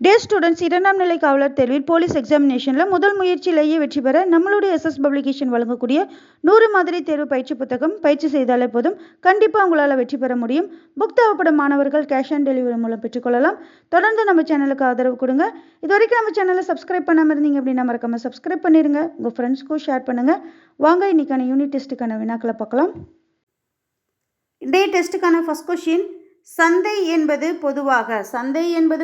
டே students இரண்டாம் நிலை காவலர் தேர்வில் போலீஸ் எக்ஸாமினேஷனில் முதல் முயற்சியிலேயே வெற்றி பெற நம்மளுடைய எஸ்எஸ் பப்ளிகேஷன் வழங்கக்கூடிய 100 மாதிரி தேர்வு பயிற்சி புத்தகம் பயிற்சி செய்தாலே போதும், கண்டிப்பாக உங்களால் வெற்றி பெற முடியும். புக் தேவைப்படும் மாணவர்கள் கேஷ் ஆன் டெலிவரி மூலம் பெற்றுக்கொள்ளலாம். தொடர்ந்து நம்ம சேனலுக்கு ஆதரவு கொடுங்க. இது வரைக்கும் நம்ம சேனலை சப்ஸ்கிரைப் பண்ணாமல் இருந்தீங்க அப்படின்னா மறக்காம சப்ஸ்கிரைப் பண்ணிடுங்க. உங்கள் ஃப்ரெண்ட்ஸ்க்கும் ஷேர் பண்ணுங்கள். வாங்க இன்னைக்கான யூனிட் டெஸ்ட்டுக்கான வினாக்களை பார்க்கலாம். டே டெஸ்ட்டுக்கான ஃபர்ஸ்ட் கொஸ்டின், சந்தை என்பது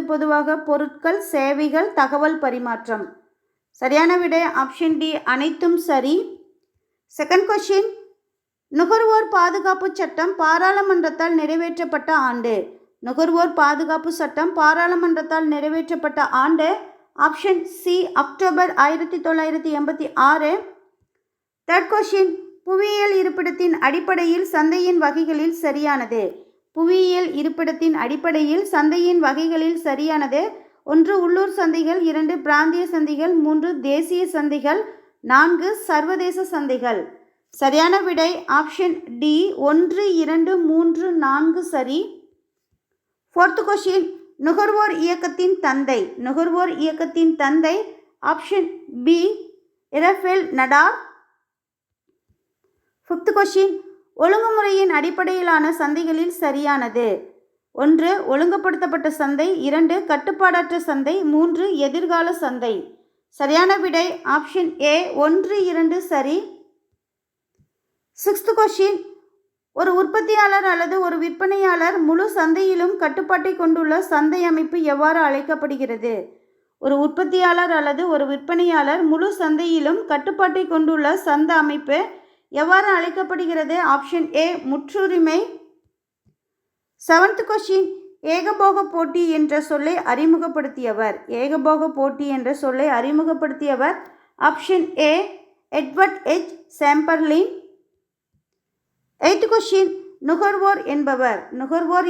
பொதுவாக பொருட்கள், சேவைகள், தகவல் பரிமாற்றம். சரியான விடை ஆப்ஷன் டி, அனைத்தும் சரி. செகண்ட் கொஸ்டின், நுகர்வோர் பாதுகாப்பு சட்டம் பாராளுமன்றத்தால் நிறைவேற்றப்பட்ட ஆண்டு. நுகர்வோர் பாதுகாப்பு சட்டம் பாராளுமன்றத்தால் நிறைவேற்றப்பட்ட ஆண்டு option C, October 1986. Third question, புவியியல் இருப்பிடத்தின் அடிப்படையில் சந்தையின் வகைகளில் சரியானது. புவியியல் இருப்பிடத்தின் அடிப்படையில் சந்தையின் வகைகளில் சரியானது 1 உள்ளூர் சந்தைகள், 2 பிராந்திய சந்தைகள், 3 தேசிய சந்தைகள், 4 சர்வதேச சந்தைகள். சரியான விடை ஆப்ஷன் டி, 1, 2, 3, 4 சரி. ஃபோர்த் கொஸ்டின், நுகர்வோர் இயக்கத்தின் தந்தை option B, Ralph Nader. Fifth question, ஒழுங்குமுறையின் அடிப்படையிலான சந்தைகளில் சரியானது. 1 ஒழுங்குபடுத்தப்பட்ட சந்தை, 2 கட்டுப்பாடற்ற சந்தை, 3 எதிர்கால சந்தை. சரியான விடை ஆப்ஷன் ஏ, 1, 2 சரி. சிக்ஸ்த் கொஸ்டின், ஒரு உற்பத்தியாளர் அல்லது ஒரு விற்பனையாளர் முழு சந்தையிலும் கட்டுப்பாட்டை கொண்டுள்ள சந்தை அமைப்பு எவ்வாறு அழைக்கப்படுகிறது? ஒரு உற்பத்தியாளர் அல்லது ஒரு விற்பனையாளர் முழு சந்தையிலும் கட்டுப்பாட்டை கொண்டுள்ள சந்தை அமைப்பு எவ்வாறு அழைக்கப்படுகிறது? ஆப்ஷன் ஏ, முற்றுரிமை. செவன்த் கொஸ்டின், ஏகபோக போட்டி என்ற சொல்லை அறிமுகப்படுத்தியவர் option A, Edward H Chamberlin. Eighth question, நுகர்வோர்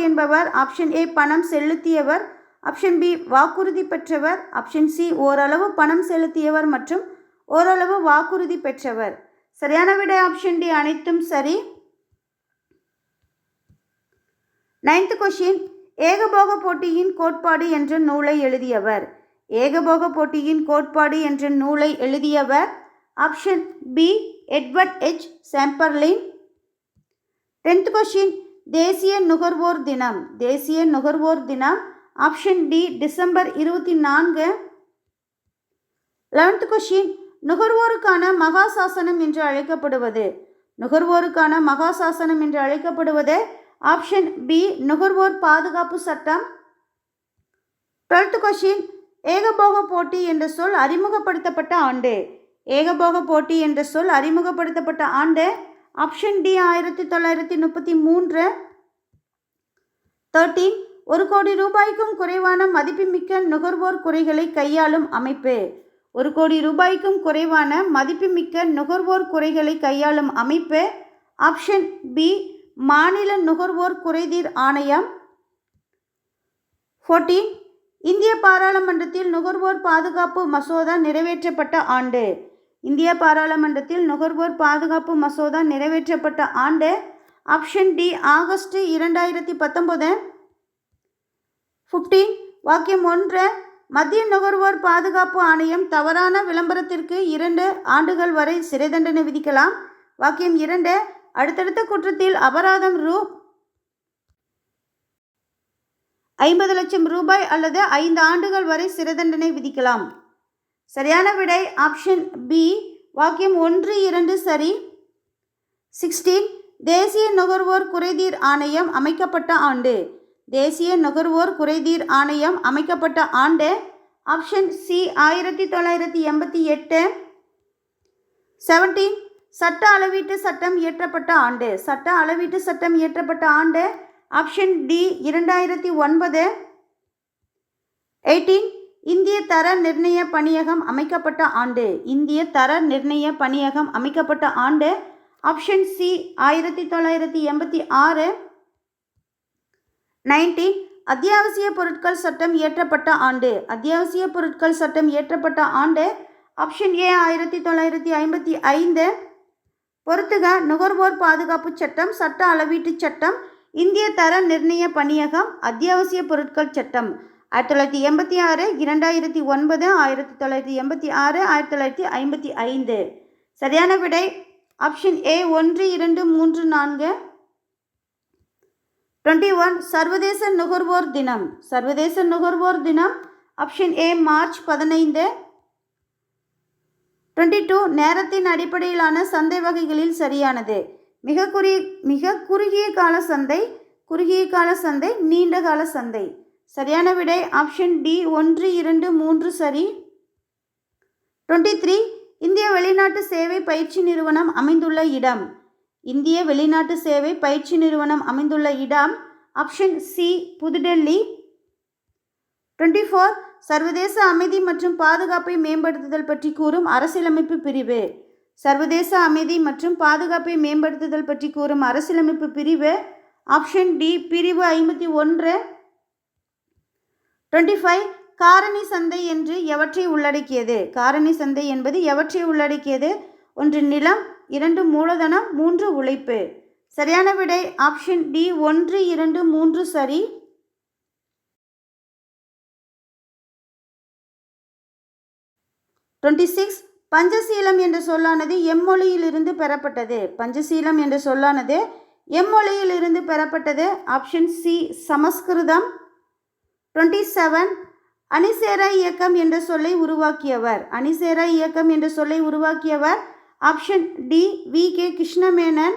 என்பவர் ஆப்ஷன் ஏ, பணம் செலுத்தியவர், ஆப்ஷன் பி, வாக்குறுதி பெற்றவர், ஆப்ஷன் சி, ஓரளவு பணம் செலுத்தியவர் மற்றும் ஓரளவு வாக்குறுதி பெற்றவர். சரியான விடை ஆப்ஷன் டி, அனைத்தும் சரி. நைன்த் கொஸ்டின், ஏகபோக போட்டியின் கோட்பாடு என்ற நூலை எழுதியவர் option B, Edward H Chamberlin. 10th question, தேசிய நுகர்வோர் தினம் option D, December 24. 11th question, நுகர்வோருக்கான மகாசாசனம் என்று அழைக்கப்படுவது ஆப்ஷன் பி, நுகர்வோர் பாதுகாப்பு சட்டம். 12th கொஸ்டின், ஏகபோக போட்டி என்ற சொல் அறிமுகப்படுத்தப்பட்ட ஆண்டு ஆப்ஷன் டி, 1933. 13, 1 கோடி ரூபாய்க்கும் குறைவான மதிப்புமிக்க நுகர்வோர் குறைகளை கையாளும் அமைப்பு. 1 கோடி ரூபாய்க்கும் குறைவான மதிப்புமிக்க நுகர்வோர் குறைகளை கையாளும் அமைப்பு ஆப்ஷன் பி, மாநில நுகர்வோர் குறைதீர் ஆணையம். 14, இந்திய பாராளுமன்றத்தில் நுகர்வோர் பாதுகாப்பு மசோதா நிறைவேற்றப்பட்ட ஆண்டு ஆப்ஷன் டி, ஆகஸ்ட் 2019. 15, வாக்கியம் 1, மத்திய நுகர்வோர் பாதுகாப்பு ஆணையம் தவறான விளம்பரத்திற்கு 2 ஆண்டுகள் வரை சிறை தண்டனை விதிக்கலாம். வாக்கியம் 2, அடுத்தடுத்த குற்றத்தில் அபராதம் ரூ. 50 லட்சம் ரூபாய் அல்லது 5 ஆண்டுகள் வரை சிறை தண்டனை விதிக்கலாம். சரியான விடை ஆப்ஷன் பி, வாக்கியம் 1, 2 சரி. 16, தேசிய நுகர்வோர் குறைதீர் ஆணையம் அமைக்கப்பட்ட ஆண்டு ஆப்ஷன் சி, 1988. 17, சட்ட அளவீட்டு சட்டம் இயற்றப்பட்ட ஆண்டு ஆப்ஷன் டி, 2009. 18, இந்திய தர நிர்ணய பணியகம் அமைக்கப்பட்ட ஆண்டு ஆப்ஷன் சி, 1986. 19, அத்தியாவசிய பொருட்கள் சட்டம் இயற்றப்பட்ட ஆண்டு ஆப்ஷன் ஏ, 1955. பொறுத்துக, நுகர்வோர் பாதுகாப்பு சட்டம், சட்ட அளவீட்டு சட்டம், இந்திய தர நிர்ணய பணியகம், அத்தியாவசிய பொருட்கள் சட்டம் 1986, 2009, 1986, 1955. சரியான விடை ஆப்ஷன் ஏ 1, 2, 3, 4. 21 சர்வதேச நுகர்வோர் தினம். சர்வதேச நுகர்வோர் தினம் ஆப்ஷன் ஏ மார்ச் 15. 22 நேரத்தின் அடிப்படையிலான சந்தை வகைகளில் சரியானது. மிக குறுகிய கால சந்தை, குறுகிய கால சந்தை, நீண்ட கால சந்தை. சரியான விடை ஆப்ஷன் டி 1, 2, 3 சரி. 23 இந்திய வெளிநாட்டு சேவை பயிற்சி நிறுவனம் அமைந்துள்ள இடம். இந்திய வெளிநாட்டு சேவை பயிற்சி நிறுவனம் அமைந்துள்ள இடம் ஆப்ஷன் சி புதுடெல்லி. 24 சர்வதேச அமைதி மற்றும் பாதுகாப்பை மேம்படுத்துதல் பற்றி கூறும் அரசியலமைப்பு பிரிவு. சர்வதேச அமைதி மற்றும் பாதுகாப்பை மேம்படுத்துதல் பற்றி கூறும் அரசியலமைப்பு பிரிவு ஆப்ஷன் டி பிரிவு 51. 25 காரணி சந்தை என்று எவற்றை உள்ளடக்கியது. காரணி சந்தை என்பது எவற்றை உள்ளடக்கியது? 1 நிலம், 2 மூலதனம், 3 உழைப்பு. சரியான விடை ஆப்ஷன் டி 1, 2, 3 சரி. 26 பஞ்சசீலம் என்ற சொல்லானது எம்மொழியிலிருந்து பெறப்பட்டது. பஞ்சசீலம் என்ற சொல்லானது எம்மொழியிலிருந்து பெறப்பட்டது. ஆப்ஷன் சி சமஸ்கிருதம். 27 அணிசேரா இயக்கம் என்ற சொல்லை உருவாக்கியவர். அணிசேரா இயக்கம் என்ற சொல்லை உருவாக்கியவர் option T V K Krishna Menon.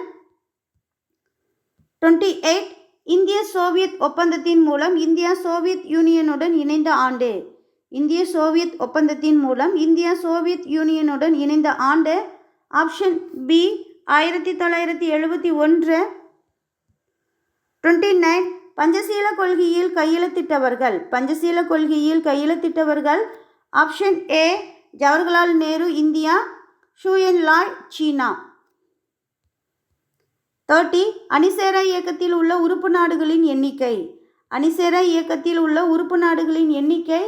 28 இந்திய சோவியத் ஒப்பந்தத்தின் மூலம் இந்தியா சோவியத் யூனியனுடன் இணைந்த ஆண்டு. இந்திய சோவியத் ஒப்பந்தத்தின் மூலம் இந்தியா சோவியத் யூனியனுடன் இணைந்த ஆண்டு ஆப்ஷன் பி 1971. 29 பஞ்சசீல கொள்கையில் கையெழுத்திட்டவர்கள். பஞ்சசீல கொள்கையில் கையெழுத்திட்டவர்கள் option A Jawaharlal Nehru India, Zhou Enlai சீனா. 30 அணிசேரா இயக்கத்தில் உள்ள உறுப்பு நாடுகளின் எண்ணிக்கை. அணிசேரா இயக்கத்தில் உள்ள உறுப்பு நாடுகளின் எண்ணிக்கை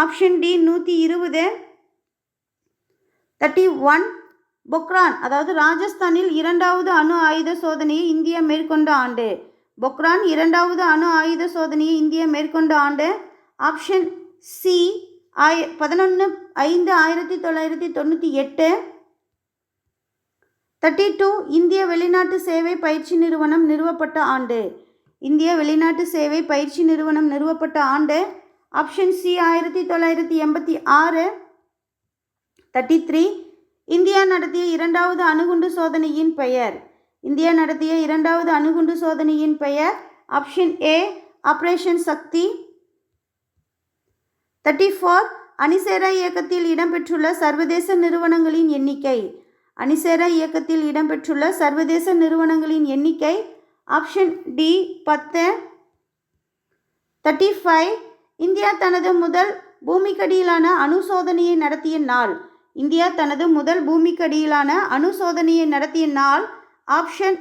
ஆப்ஷன் டி 120. 31 பொக்ரான் அதாவது ராஜஸ்தானில் 2வது அணு ஆயுத சோதனையை இந்தியா மேற்கொண்ட ஆண்டு. பொக்ரான் 2வது அணு ஆயுத சோதனையை இந்தியா மேற்கொண்ட ஆண்டு ஆப்ஷன் சி 11/5/1998. 32 இந்திய வெளிநாட்டு சேவை பயிற்சி நிறுவனம் நிறுவப்பட்ட ஆண்டு. இந்திய வெளிநாட்டு சேவை பயிற்சி நிறுவனம் நிறுவப்பட்ட ஆண்டு ஆப்ஷன் சி 1986. 33 இந்தியா நடத்திய 2வது அணுகுண்டு சோதனையின் பெயர். இந்தியா நடத்திய 2வது அணுகுண்டு சோதனையின் பெயர் ஆப்ஷன் ஏ ஆபரேஷன் சக்தி. 34 அணிசேரா இயக்கத்தில் இடம்பெற்றுள்ள சர்வதேச நிறுவனங்களின் எண்ணிக்கை. அணிசேரா இயக்கத்தில் இடம்பெற்றுள்ள சர்வதேச நிறுவனங்களின் எண்ணிக்கை ஆப்ஷன் டி 10. 35 இந்தியா தனது முதல் பூமிக்கடியிலான அணு சோதனையை நடத்திய நாள். இந்தியா தனது முதல் பூமிக்கடியிலான அணு சோதனையை நடத்திய நாள் ஆப்ஷன்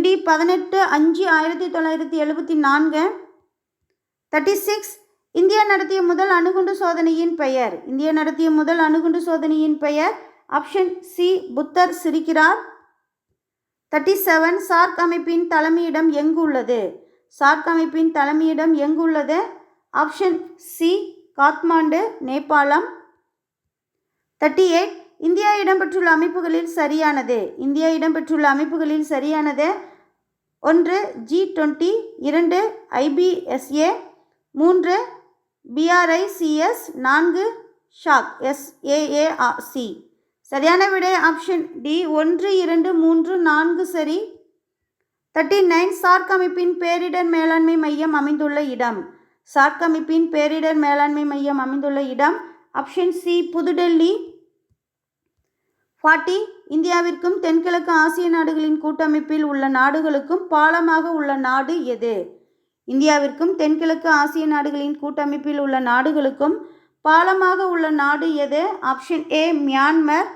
டி 18/5/1974. 36 இந்தியா நடத்திய முதல் அணுகுண்டு சோதனையின் பெயர். இந்தியா நடத்திய முதல் அணுகுண்டு சோதனையின் பெயர் ஆப்ஷன் சி புத்தர் சிரிக்கிறார். 37 சார்க் அமைப்பின் தலைமையிடம் எங்கு உள்ளது. சார்க் அமைப்பின் தலைமையிடம் எங்கு உள்ளது ஆப்ஷன் சி காத்மாண்டு, நேபாளம். 38 இந்தியா இடம்பெற்றுள்ள அமைப்புகளில் சரியானது. இந்தியா இடம்பெற்றுள்ள அமைப்புகளில் சரியானது 1 G20, 2 IBSA, 3 BRICS, 4 shock SAARC. சரியான விடை ஆப்ஷன் டி 1, 2, 3, 4 சரி. 39 சார்க் அமைப்பின் பேரிடர் மேலாண்மை மையம் அமைந்துள்ள இடம். சார்க் அமைப்பின் பேரிடர் மேலாண்மை மையம் அமைந்துள்ள இடம் ஆப்ஷன் சி புதுடெல்லி. 40 இந்தியாவிற்கும் தென்கிழக்கு ஆசிய நாடுகளின் கூட்டமைப்பில் உள்ள நாடுகளுக்கும் பாலமாக உள்ள நாடு எது. இந்தியாவிற்கும் தென்கிழக்கு ஆசிய நாடுகளின் கூட்டமைப்பில் உள்ள நாடுகளுக்கும் பாலமாக உள்ள நாடு எது ஆப்ஷன் ஏ மியான்மர்.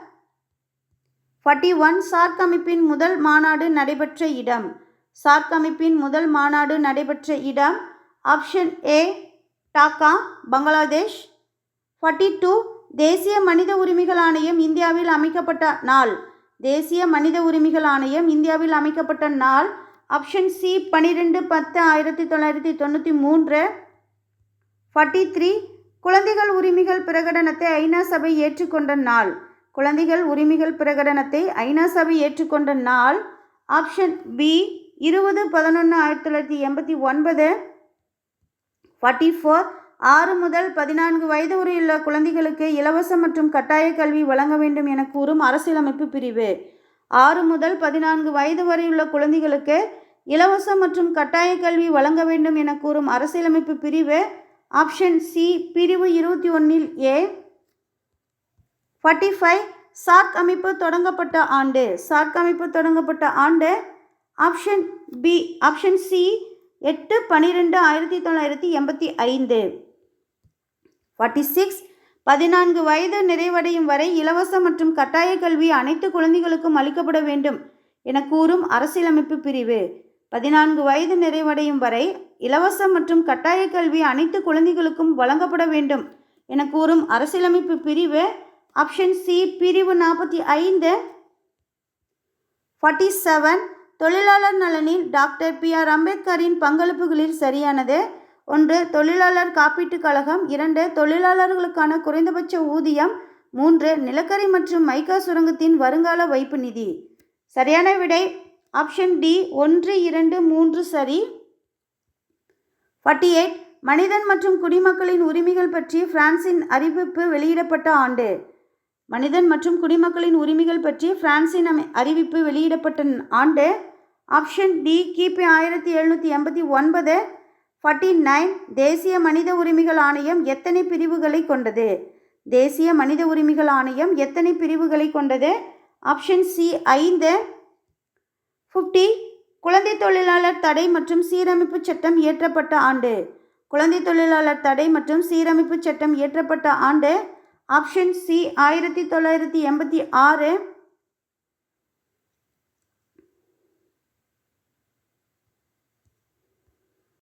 41 சார்க் அமைப்பின் முதல் மாநாடு நடைபெற்ற இடம். சார்க் அமைப்பின் முதல் மாநாடு நடைபெற்ற இடம் ஆப்ஷன் ஏ டாக்கா, பங்களாதேஷ். 42 தேசிய மனித உரிமைகள் ஆணையம் இந்தியாவில் அமைக்கப்பட்ட நாள். தேசிய மனித உரிமைகள் ஆணையம் இந்தியாவில் அமைக்கப்பட்ட நாள். Option C 12/10/1993. 43 குழந்தைகள் உரிமைகள் பிரகடனத்தை ஐநா சபை ஏற்றுக்கொண்ட நாள். குழந்தைகள் உரிமைகள் பிரகடனத்தை ஐநா சபை ஏற்றுக்கொண்ட நாள். Option B 20/11/1989. 44 6 முதல் 14 வயது வரையுள்ள குழந்தைகளுக்கு இலவச மற்றும் கட்டாய கல்வி வழங்க வேண்டும் என கூறும் அரசியலமைப்பு பிரிவு. 6 முதல் 14 வயது வரையுள்ள குழந்தைகளுக்கு இலவச மற்றும் கட்டாய கல்வி வழங்க வேண்டும் என கூறும் அரசியலமைப்பு பிரிவு. ஆப்ஷன் சி பிரிவு 21 ஏ. 45 சார்க் அமைப்பு தொடங்கப்பட்ட ஆண்டு. சார்க் அமைப்பு தொடங்கப்பட்ட ஆண்டு. Option B option C 8/12/1985. 46 14 வயது நிறைவடையும் வரை இலவச மற்றும் கட்டாய கல்வி அனைத்து குழந்தைகளுக்கும் அளிக்கப்பட வேண்டும் என கூறும் அரசியலமைப்பு பிரிவு. 14 வயது நிறைவடையும் வரை இலவச மற்றும் கட்டாய கல்வி அனைத்து குழந்தைகளுக்கும் வழங்கப்பட வேண்டும் என கூறும் அரசியலமைப்பு பிரிவு. ஆப்ஷன் சி பிரிவு 45. 47 தொழிலாளர் நலனில் டாக்டர் பி.ஆர். அம்பேத்கரின் பங்களிப்புகளில் சரியானது. 1 தொழிலாளர் காப்பீட்டுக் கழகம். 2 தொழிலாளர்களுக்கான குறைந்தபட்ச ஊதியம். 3 நிலக்கரி மற்றும் மைக்கா சுரங்கத்தின் வருங்கால வைப்பு நிதி. சரியான விடை ஆப்ஷன் டி 1, 2, 3 சரி. 48 மனிதன் மற்றும் குடிமக்களின் உரிமைகள் பற்றி பிரான்சின் அறிவிப்பு வெளியிடப்பட்ட ஆண்டு. மனிதன் மற்றும் குடிமக்களின் உரிமைகள் பற்றி பிரான்சின் அறிவிப்பு வெளியிடப்பட்ட ஆண்டு. ஆப்ஷன் டி கிபி 1789. 49 தேசிய மனித உரிமைகள் ஆணையம் எத்தனை பிரிவுகளை கொண்டது? தேசிய மனித உரிமைகள் ஆணையம் எத்தனை பிரிவுகளை கொண்டது? Option C 5. 50 குழந்தை தொழிலாளர் தடை மற்றும் சீரமைப்பு சட்டம் இயற்றப்பட்ட ஆண்டு. குழந்தை தொழிலாளர் தடை மற்றும் சீரமைப்பு சட்டம் இயற்றப்பட்ட ஆண்டு. Option C 1986.